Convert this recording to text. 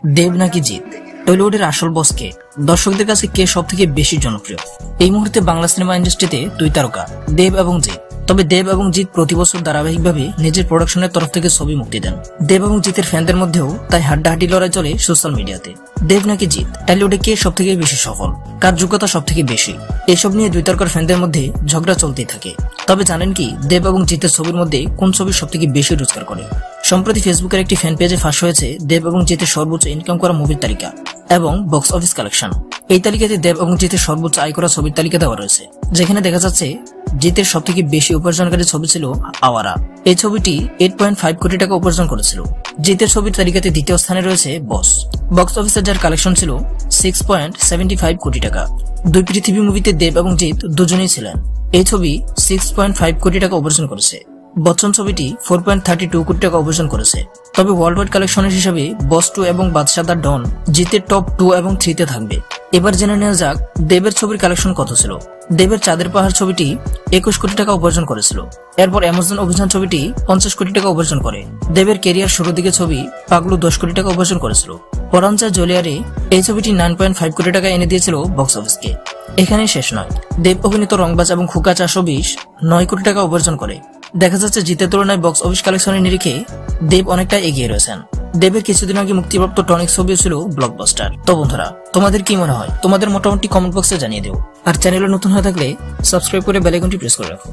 দেব নাকি জিৎ? টলিউডের আসল বস কে? দর্শকদের কাছে কে সব থেকে বেশি জনপ্রিয়? এই মুহূর্তে বাংলা সিনেমা ইন্ডাস্ট্রিতে দুই তারকা, দেব এবং জিৎ। তবে দেব এবং জিৎ প্রতি বছর ধারাবাহিকভাবে নিজের প্রোডাকশনের তরফ থেকে ছবি মুক্তি দেন। দেব এবং জিতের ফ্যানদের মধ্যেও তাই হাড্ডাহাড্ডি লড়াই চলে সোশ্যাল মিডিয়াতে। দেব নাকি জিৎ? টলিউডে কে সব থেকে বেশি সফল? কার যোগ্যতা সব থেকে বেশি? এসব নিয়ে দুই তারকার ফ্যানদের মধ্যে ঝগড়া চলতেই থাকে। তবে জানেন কি, দেব এবং জিতের ছবির মধ্যে কোন ছবি সব থেকে বেশি রোজগার করে? সম্প্রতি ফেসবুকের একটি ফ্যান পেজে ফাঁস হয়েছে দেব এবং জিতের সর্বোচ্চ ইনকাম করা মুভির তালিকা এবং বক্স অফিস কালেকশন। এই তালিকাতে দেব এবং জিতের সর্বোচ্চ আয় করা ছবির তালিকা দেওয়া রয়েছে, যেখানে দেখা যাচ্ছে জিতের সব থেকে বেশি উপার্জনকারী ছবি ছিল আওয়ারা। এই ছবিটি 8.5 কোটি টাকা উপার্জন করেছিল। জিতের ছবির তালিকাতে দ্বিতীয় স্থানে রয়েছে বস। বক্স অফিসে যার কালেকশন ছিল 6.75 কোটি টাকা। দুই পৃথিবী মুভিতে দেব এবং জিৎ দুজনেই ছিলেন। এই ছবি 6.5 কোটি টাকা উপার্জন করেছে। বচ্চন ছবিটি 4.32 কোটি টাকা উপার্জন করেছে। তবে ওয়ার্ল্ড ওয়াইড কালেকশনের হিসাবে বস 2 এবং বাদশা দা ডন জিতের টপ 2 এবং 3 তে থাকবে। এবার জেনে নেওয়া যাক দেবের ছবির কালেকশন কত ছিল। দেবের চাঁদের পাহাড় ছবিটি 21 কোটি টাকা উপার্জন করেছিল। এরপর অ্যামাজন অভিযান ছবিটি 50 কোটি টাকা উপার্জন করে। দেবের কেরিয়ার শুরুর দিকে ছবি পাগলু 10 কোটি টাকা উপার্জন করেছিল। পরাঞ্চা জলিয়ারে এই ছবিটি 9.5 কোটি টাকা এনে দিয়েছিল বক্স অফিসকে। এখানেই শেষ নয়, দেব অভিনীত রংবাজ এবং খুকা 420 9 কোটি টাকা উপার্জন করে। দেখা যাচ্ছে জিতের তুলনায় বক্স অফিস কালেকশনের নিরিখে দেব অনেকটা এগিয়ে রয়েছেন। দেবের কিছুদিন আগে মুক্তিপ্রাপ্ত টনিক ছবি ছিল ব্লকবাস্টার। তো বন্ধুরা, তোমাদের কি মনে হয়? তোমাদের মোটামুটি কমেন্ট বক্সে জানিয়ে দিও। আর চ্যানেলে নতুন হয়ে থাকলে সাবস্ক্রাইব করে বেল আইকনটি প্রেস করে রাখো।